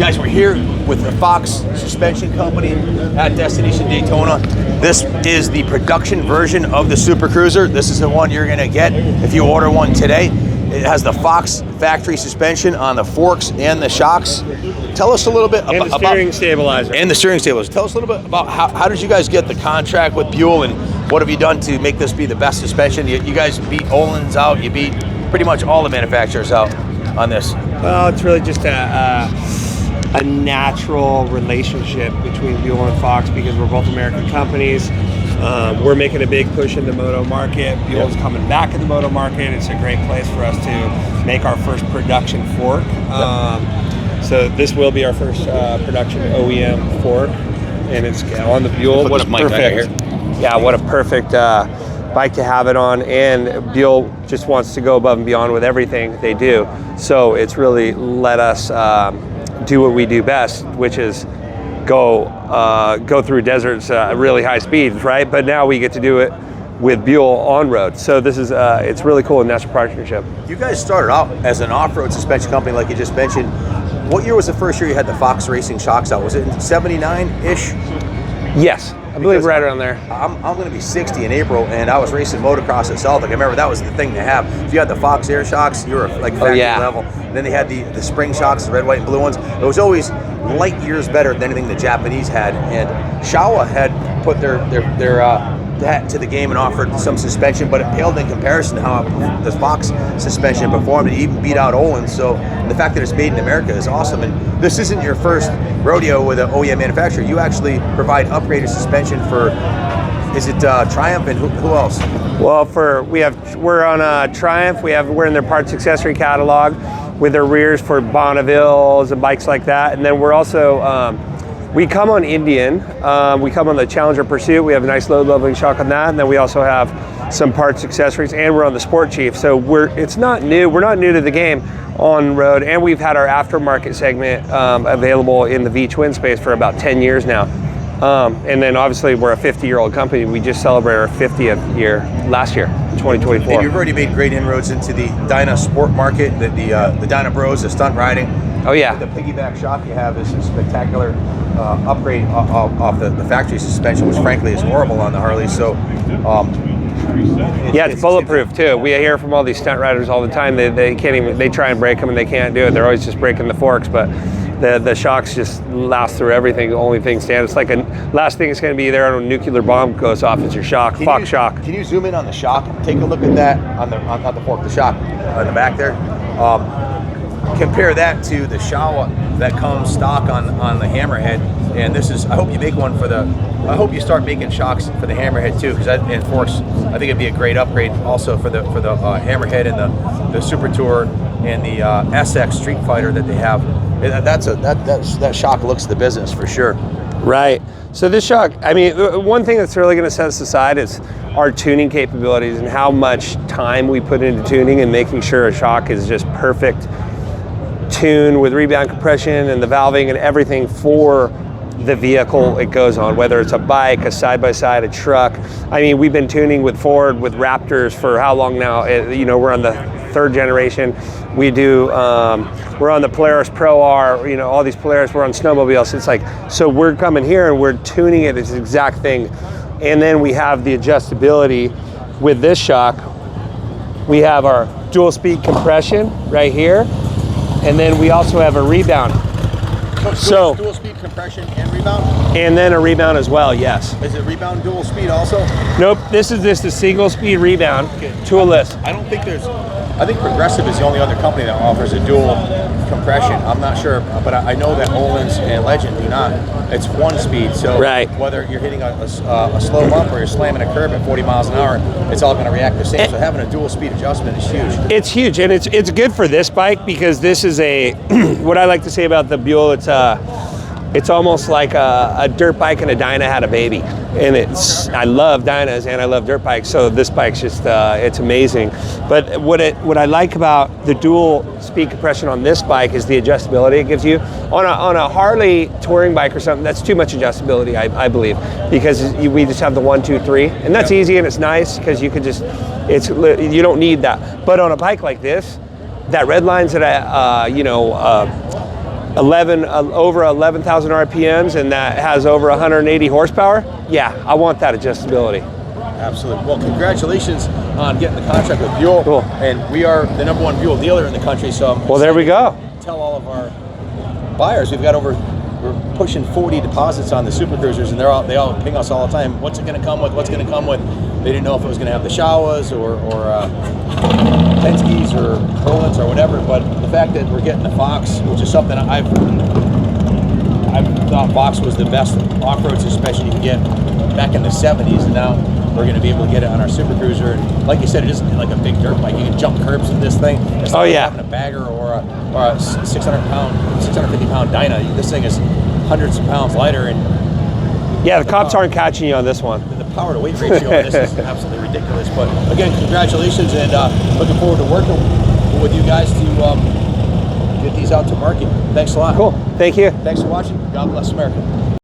Guys, we're here with the Fox Suspension Company at Destination Daytona. This is the production version of the Super Cruiser. This is the one you're gonna get if you order one today. It has the Fox factory suspension on the forks and the shocks. Tell us a little bit about the steering stabilizer. And the steering stabilizer. Tell us a little bit about how did you guys get the contract with Buell, and what have you done to make this be the best suspension? You guys beat Olin's out. You beat pretty much all the manufacturers out on this. Well, it's really just a natural relationship between Buell and Fox because we're both American companies. We're making a big push in the moto market. Buell's coming back in the moto market. It's a great place for us to make our first production fork. So this will be our first production OEM fork, and it's on the Buell. What a perfect, yeah, what a perfect bike to have it on. And Buell just wants to go above and beyond with everything they do. So it's really let us do what we do best, which is go through deserts at really high speeds, right? But now we get to do it with Buell on road. So this is it's really cool, and that's a partnership. You guys started out as an off-road suspension company, like you just mentioned. What year was the first year you had the Fox Racing shocks out? Was it in 79-ish? Yes, I believe right around there. I'm going to be 60 in April, and I was racing motocross at Celtic. I remember that was the thing to have. If you had the Fox Air shocks, you were like factory level. And then they had the spring shocks, the red, white, and blue ones. It was always light years better than anything the Japanese had. And Showa had put their hat to the game and offered some suspension, but it paled in comparison to how the Fox suspension performed. It even beat out Olin's. So the fact that it's made in America is awesome. And this isn't your first rodeo with an OEM manufacturer. You actually provide upgraded suspension for, is it Triumph and who else? Well, we're on Triumph. We're in their parts accessory catalog with their rears for Bonnevilles and bikes like that. And then we're also we come on Indian, we come on the Challenger Pursuit. We have a nice load leveling shock on that, and then we also have some parts accessories, and we're on the Sport Chief. So it's not new. We're not new to the game on road, and we've had our aftermarket segment available in the V-twin space for about 10 years now. And then obviously we're a 50-year-old company. We just celebrated our 50th year last year, 2024. And you've already made great inroads into the Dyna sport market, the Dyna Bros, the stunt riding. Oh yeah. The piggyback shock you have is a spectacular upgrade off the factory suspension, which frankly is horrible on the Harley. So it's bulletproof too. We hear from all these stunt riders all the time. They can't even, they try and break them and they can't do it. They're always just breaking the forks, but the shocks just last through everything. The only thing stands, it's like last thing it's going to be there when a nuclear bomb goes off is your shock. Fox shock. Can you zoom in on the shock? Take a look at that on the fork, the shock on the back there. Compare that to the Showa that comes stock on the Hammerhead, and this is. I hope you make one for the. I hope you start making shocks for the Hammerhead too, because and forks. I think it'd be a great upgrade also for the Hammerhead and the Super Tour and the SX Street Fighter that they have. That shock looks the business for sure. Right. So this shock, I mean, one thing that's really going to set us aside is our tuning capabilities and how much time we put into tuning and making sure a shock is just perfect tune with rebound compression and the valving and everything for the vehicle it goes on, whether it's a bike, a side-by-side, a truck. I mean, we've been tuning with Ford, with Raptors for how long now? You know, we're on the 3rd generation. We do, we're on the Polaris Pro R, you know, all these Polaris, we're on snowmobiles. It's like, so we're coming here and we're tuning it, this exact thing. And then we have the adjustability with this shock. We have our dual speed compression right here. And then we also have a rebound. So dual speed compression and rebound? And then a rebound as well, yes. Is it rebound dual speed also? Nope, this is just a single speed rebound, toolless. I don't think I think Progressive is the only other company that offers a dual compression. I'm not sure, but I know that Olin's and Legend do not. It's one speed, so whether you're hitting a slow bump or you're slamming a curb at 40 miles an hour, it's all going to react the same. So having a dual speed adjustment is huge. It's huge, and it's good for this bike because this is a, what I like to say about the Buell, it's almost like a dirt bike and a Dyna had a baby. And I love Dynas and I love dirt bikes, so this bike's just, it's amazing. But what I like about the dual speed compression on this bike is the adjustability it gives you. On a Harley touring bike or something, that's too much adjustability, I believe, because we just have the 1, 2, 3, and that's easy and it's nice because you could just, you don't need that. But on a bike like this, that red line's at over 11,000 RPMs, and that has over 180 horsepower. Yeah, I want that adjustability. Absolutely. Well, congratulations on getting the contract with Buell. Cool. And we are the #1 Buell dealer in the country. So well, there we go. Tell all of our buyers we're pushing 40 deposits on the Super Cruisers, and they all ping us all the time. What's it going to come with? What's going to come with? They didn't know if it was going to have the Shawas or Penske's or Rollins or whatever. But the fact that we're getting the Fox, which is something I've thought Fox was the best off-road suspension you can get back in the 70s, and now we're going to be able to get it on our Super Cruiser. And like you said, it isn't like a big dirt bike. You can jump curbs with this thing. It's not like having a bagger or a 650 pound Dyna. This thing is hundreds of pounds lighter. And yeah, the cops aren't catching you on this one. The power to weight ratio on this is absolutely ridiculous. But again, congratulations, and looking forward to working with you guys to get these out to market. Thanks a lot. Cool. Thank you. Thanks for watching. God bless America.